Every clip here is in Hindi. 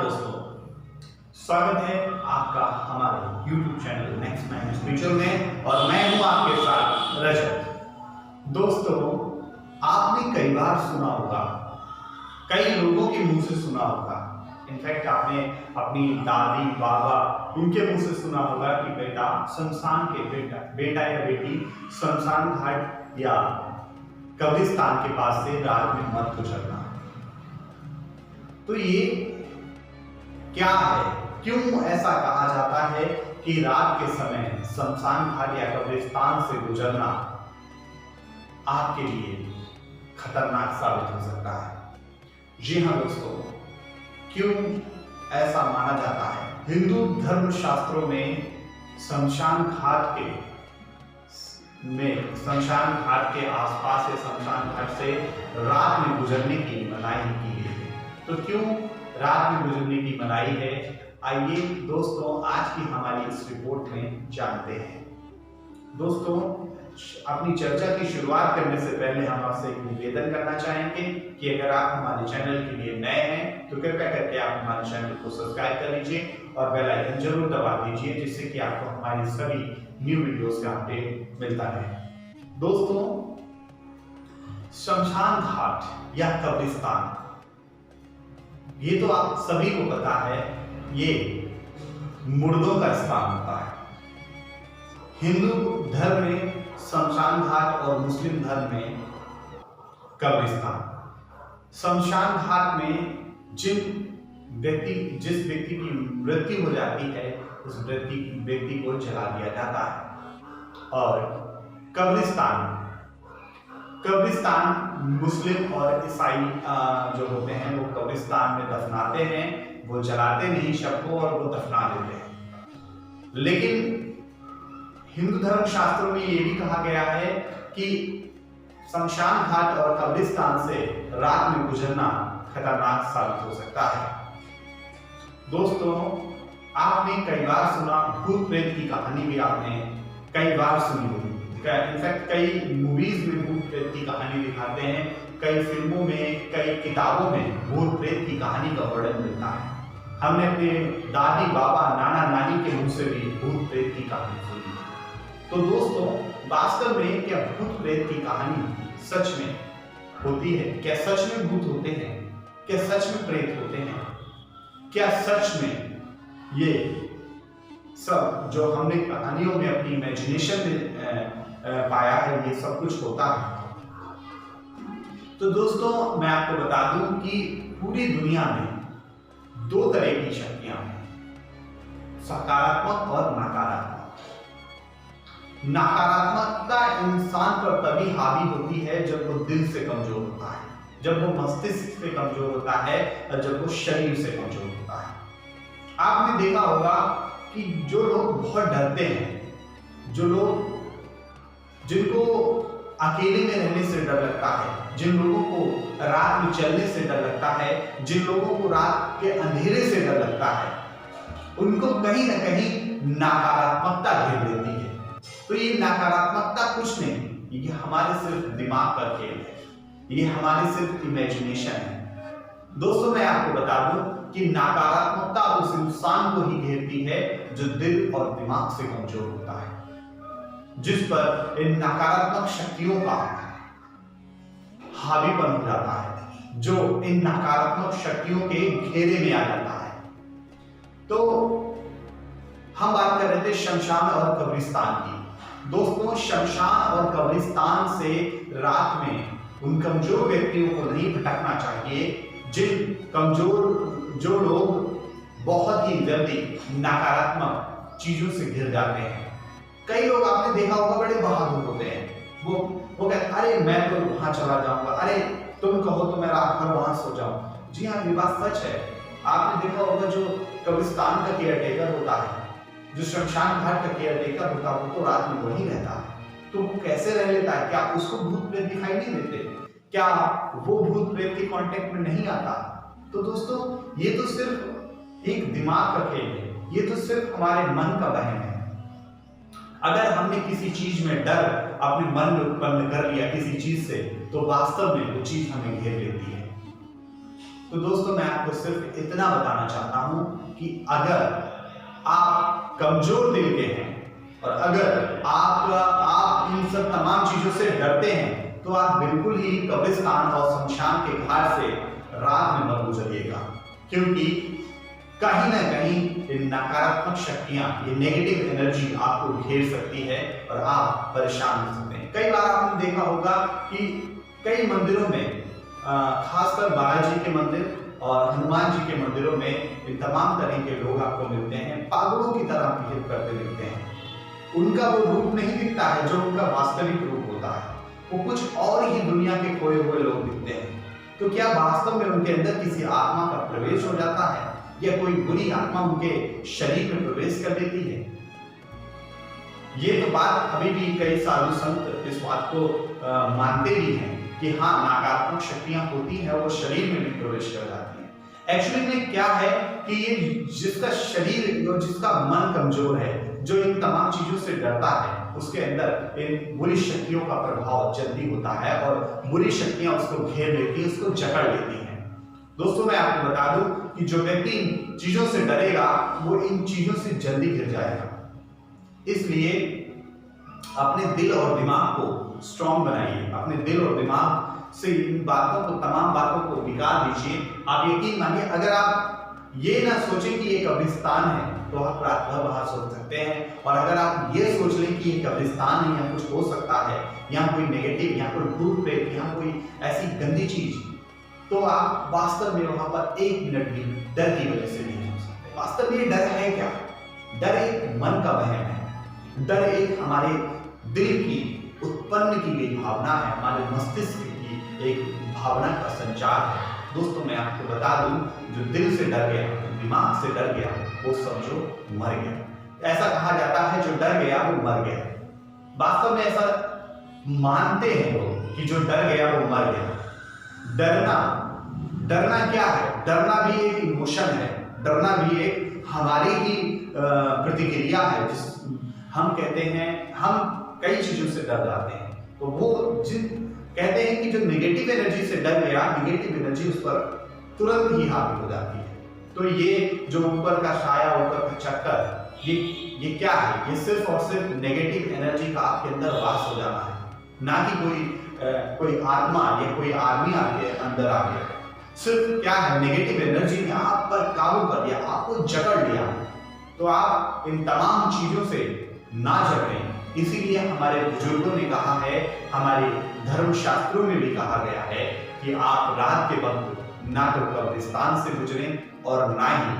नमस्कार दोस्तों, स्वागत है आपका हमारे YouTube channel next mind spiritual में और मैं हूं आपके साथ रजत। दोस्तों, आपने कई बार सुना होगा, कई लोगों के मुंह से सुना होगा, इनफैक्ट आपने अपनी दादी बाबा उनके मुंह से सुना होगा कि बेटा शमशान के बेटा या बेटी शमशान घाट या कब्रिस्तान के पास से रात में मत गुजरना। तो ये क्या है, क्यों ऐसा कहा जाता है कि रात के समय शमशान घाट या कब्रिस्तान से गुजरना आपके लिए खतरनाक साबित हो सकता है? जी हाँ दोस्तों, क्यों ऐसा माना जाता है? हिंदू धर्म शास्त्रों में शमशान घाट के आसपास या शमशान घाट से रात में गुजरने की मनाही की गई है। तो क्यों रात में गुजरने की मनाही है, आइए दोस्तों आज की हमारी इस रिपोर्ट में जानते हैं। दोस्तों, अपनी चर्चा की शुरुआत करने से पहले हम आपसे एक निवेदन करना चाहेंगे कि अगर आप हमारे चैनल के लिए नए हैं तो कृपया करके आप हमारे चैनल को सब्सक्राइब कर लीजिए और बेल आइकन जरूर दबा दीजिए, जिससे कि आपको हमारी सभी न्यू वीडियोस का अपडेट मिलता रहे। दोस्तों, शमशान घाट या कब्रिस्तान, ये तो आप सभी को पता है, ये मुर्दों का स्थान होता है। हिंदू धर्म में शमशान घाट और मुस्लिम धर्म में कब्रिस्तान। शमशान घाट में जिस व्यक्ति की मृत्यु हो जाती है उस व्यक्ति को जला दिया जाता है। और कब्रिस्तान मुस्लिम और ईसाई जो होते हैं वो कब्रिस्तान में दफनाते हैं, वो जलाते नहीं शव को और वो दफना देते हैं। लेकिन हिंदू धर्म शास्त्रों में ये भी कहा गया है कि शमशान घाट और कब्रिस्तान से रात में गुजरना खतरनाक साबित हो सकता है। दोस्तों, आपने कई बार सुना, भूत प्रेत की कहानी भी आपने कई बार सुनी होगी। इनफैक्ट कई मूवीज में भूत प्रेत की कहानी दिखाते हैं, कई फिल्मों में, कई किताबों में भूत प्रेत की कहानी का वर्णन मिलता है। हमने अपने दादी बाबा नाना नानी के मुंह से भी भूत प्रेत की कहानी सुनी। तो दोस्तों, वास्तव में क्या भूत प्रेत की कहानी सच में होती है? क्या सच में भूत होते हैं? क्या सच में प्रेत होते हैं? क्या सच में ये सब जो हमने कहानियों में अपनी इमेजिनेशन में पाया है, ये सब कुछ होता है? तो दोस्तों, मैं आपको बता दूं कि पूरी दुनिया में दो तरह की शक्तियां हैं, सकारात्मक और नकारात्मक। नकारात्मकता इंसान पर तभी हावी होती है जब वो दिल से कमजोर होता है, जब वो मस्तिष्क से कमजोर होता है और जब वो शरीर से कमजोर होता है। आपने देखा होगा कि जो लोग बहुत डरते हैं, जो लोग जिनको अकेले में रहने से डर लगता है, जिन लोगों को रात में चलने से डर लगता है, जिन लोगों को रात के अंधेरे से डर लगता है, उनको कहीं ना कहीं नकारात्मकता घेर लेती है। तो ये नकारात्मकता कुछ नहीं, ये हमारे सिर्फ दिमाग का खेल है, ये हमारी सिर्फ इमेजिनेशन है। दोस्तों, मैं आपको बता दूं कि नकारात्मकता उस इंसान को ही घेरती है जो दिल और दिमाग से कमजोर होता है, जिस पर इन नकारात्मक शक्तियों का हावीपन हो जाता है, जो इन नकारात्मक शक्तियों के घेरे में आ जाता है। तो हम बात कर रहे थे शमशान और कब्रिस्तान की। दोस्तों, शमशान और कब्रिस्तान से रात में उन कमजोर व्यक्तियों को नहीं भटकना चाहिए जो लोग बहुत ही जल्दी नकारात्मक चीजों से घिर जाते हैं। कई लोग आपने देखा होगा बड़े बहादुर होते हैं, वो कहते अरे मैं तो वहां चला जाऊंगा, अरे तुम कहो तो मैं रात भर वहां सो जाऊं। जी हाँ, ये बात सच है। आपने देखा होगा जो कब्रिस्तान का केयरटेकर होता है, जो शमशान घाट का केयरटेकर होता है, वो तो रात में वहीं रहता है। तो वो कैसे रह लेता है? क्या उसको भूत प्रेत दिखाई नहीं देते? क्या वो भूत प्रेत के कांटेक्ट में नहीं आता? तो दोस्तों, ये तो सिर्फ एक दिमाग का खेल है, ये तो सिर्फ हमारे मन का वहम है। अगर हमने किसी चीज में डर अपने मन में उत्पन्न कर लिया किसी चीज से, तो वास्तव में वो चीज हमें घेर लेती है। तो दोस्तों मैं आपको सिर्फ इतना बताना चाहता हूं कि अगर आप कमजोर दिल के हैं और अगर आप इन सब तमाम चीजों से डरते हैं तो आप बिल्कुल ही कब्रिस्तान और शमशान के घाट से रात में मत गुजरिएगा, क्योंकि कहीं ना कहीं ये नकारात्मक शक्तियां, ये नेगेटिव एनर्जी आपको घेर सकती है और आप परेशान हो सकते हैं। कई बार आपने देखा होगा कि कई मंदिरों में, खासकर बालाजी के मंदिर और हनुमान जी के मंदिरों में इन तमाम तरह के लोग आपको मिलते हैं, पागलों की तरह बिहेव करते दिखते हैं। उनका वो रूप नहीं दिखता है जो उनका वास्तविक रूप होता है, वो कुछ और ही दुनिया के खोए हुए लोग दिखते हैं। तो क्या वास्तव में उनके अंदर किसी आत्मा का प्रवेश हो जाता है या कोई बुरी आत्मा उनके शरीर में प्रवेश कर देती है? ये तो बात अभी भी कई साधु संत इस बात को मानते भी हैं कि हाँ, नकारात्मक शक्तियां होती हैं, वो शरीर में भी प्रवेश कर जाती हैं। एक्चुअली में क्या है कि ये जिसका शरीर और जिसका मन कमजोर है, जो इन तमाम चीजों से डरता है, उसके अंदर इन बुरी शक्तियों का प्रभाव जल्दी होता है और बुरी शक्तियां उसको घेर लेती हैं, उसको जकड़ लेती हैं। दोस्तों मैं आपको बता दूं कि जो व्यक्ति इन चीजों से डरेगा वो इन चीजों से जल्दी घिर जाएगा। इसलिए अपने दिल और दिमाग को स्ट्रॉन्ग बनाइए, अपने दिल और दिमाग से इन बातों को, तमाम बातों को निकाल दीजिए। आप यकीन मानिए, अगर आप ये ना सोचें कि ये कब्रिस्तान है तो आप रात भर बाहर सोच सकते हैं, और अगर आप ये सोच लें कि ये कब्रिस्तान है, यहाँ कुछ हो सकता है, यहाँ कोई नेगेटिव, यहाँ कोई भूत प्रेत, यहाँ कोई ऐसी गंदी चीज, तो आप वास्तव में वहां पर एक मिनट भी डर की वजह से नहीं हो सकते। वास्तव में डर है क्या? डर एक मन का वहम है, डर एक हमारे दिल की उत्पन्न की गई भावना है, हमारे मस्तिष्क की एक भावना का संचार है। दोस्तों मैं आपको बता दूं, जो दिल से डर गया, दिमाग से डर गया, वो समझो मर गया। ऐसा कहा जाता है जो डर गया वो मर गया। वास्तव में ऐसा मानते हैं लोग कि जो डर गया वो मर गया। डरना क्या है? डरना भी एक इमोशन है, डरना भी एक हमारी ही प्रतिक्रिया है। जिस हम कहते हैं, हम कई चीजों से डर जाते हैं, तो वो जिन कहते हैं कि जो नेगेटिव एनर्जी से डर गया, नेगेटिव एनर्जी उस पर तुरंत ही हावी हो जाती है। तो ये जो ऊपर का साया, ऊपर का चक्कर, ये क्या है? ये सिर्फ और सिर्फ नेगेटिव एनर्जी का आपके अंदर वास हो जाना है, ना कि कोई आत्मा या कोई आदमी आपके अंदर आ गया। सिर्फ क्या है, नेगेटिव एनर्जी ने आप पर काबू कर लिया, आपको जकड़ लिया। तो आप इन तमाम चीजों से ना जकड़ें। इसीलिए हमारे बुजुर्गों ने कहा है, हमारे धर्म शास्त्रों में भी कहा गया है कि आप रात के वक्त ना तो कब्रिस्तान से गुजरें और ना ही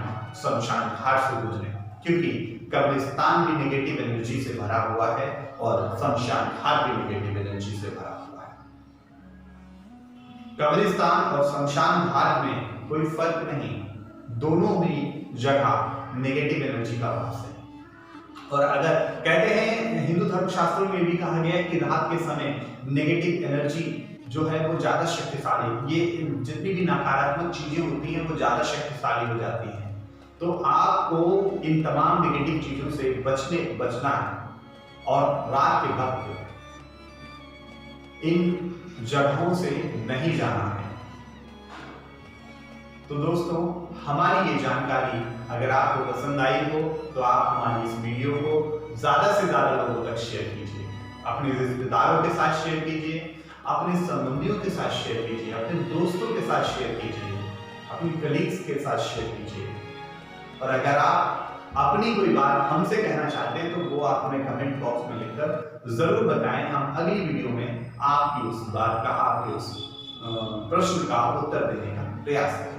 शमशान घाट से गुजरें, क्योंकि कब्रिस्तान भी नेगेटिव एनर्जी से भरा हुआ है और शमशान घाट भी नेगेटिव एनर्जी से भरा हुआ है। कब्रिस्तान और शमशान घाट में कोई फर्क नहीं, दोनों ही जगह नेगेटिव एनर्जी का वास है। और अगर कहते हैं, हिंदू धर्मशास्त्रों में भी कहा गया है कि रात के समय नेगेटिव एनर्जी जो है वो ज्यादा शक्तिशाली, ये जितनी भी नकारात्मक चीजें होती हैं वो ज्यादा शक्तिशाली हो जाती हैं। तो आपको इन तमाम नेगेटिव चीजों से बचना है और रात के वक्त इन जगहों से नहीं जाना है। तो दोस्तों हमारी ये जानकारी अगर आपको पसंद आई हो तो आप हमारी इस वीडियो को ज्यादा से ज्यादा लोगों तक शेयर कीजिए, अपने रिश्तेदारों के साथ शेयर कीजिए, अपने संबंधियों के साथ शेयर कीजिए, अपने दोस्तों के साथ शेयर कीजिए, अपनी कलीग्स के साथ शेयर कीजिए। और अगर आप अपनी कोई बात हमसे कहना चाहते हैं तो वो आप हमें कमेंट बॉक्स में लिखकर जरूर बताएं। हम अगली वीडियो में आपकी उस बात का, आपके उस प्रश्न का उत्तर देने का प्रयास करेंगे।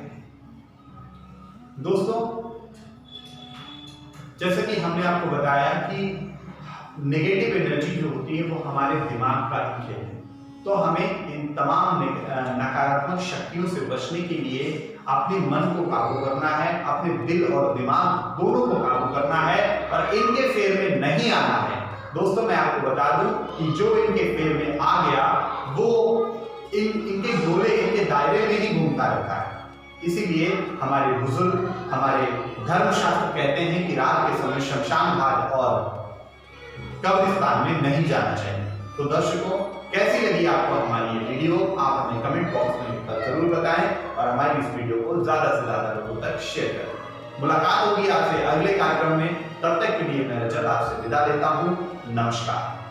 दोस्तों जैसे कि हमने आपको बताया कि नेगेटिव एनर्जी जो होती है वो हमारे दिमाग का ही खेल है, तो हमें इन तमाम नकारात्मक शक्तियों से बचने के लिए अपने मन को काबू करना है, अपने दिल और दिमाग दोनों को काबू करना है और इनके फेर में नहीं आना है। दोस्तों मैं आपको बता दूं कि जो इनके फेर में आ गया वो इनके गोले, इनके दायरे में ही घूमता रहता है। इसीलिए हमारे बुजुर्ग, हमारे धर्मशास्त्र कहते हैं कि रात के समय शमशान घाट और कब्रिस्तान में नहीं जाना चाहिए। तो दर्शकों कैसी लगी आपको हमारी ये वीडियो, आप हमें कमेंट बॉक्स में लिखकर जरूर बताएं और हमारी इस वीडियो को ज्यादा से ज्यादा लोगों तक शेयर करें। मुलाकात होगी आपसे अगले कार्यक्रम में, तब तक के लिए मैं रजत आपसे विदा लेता हूँ। नमस्कार।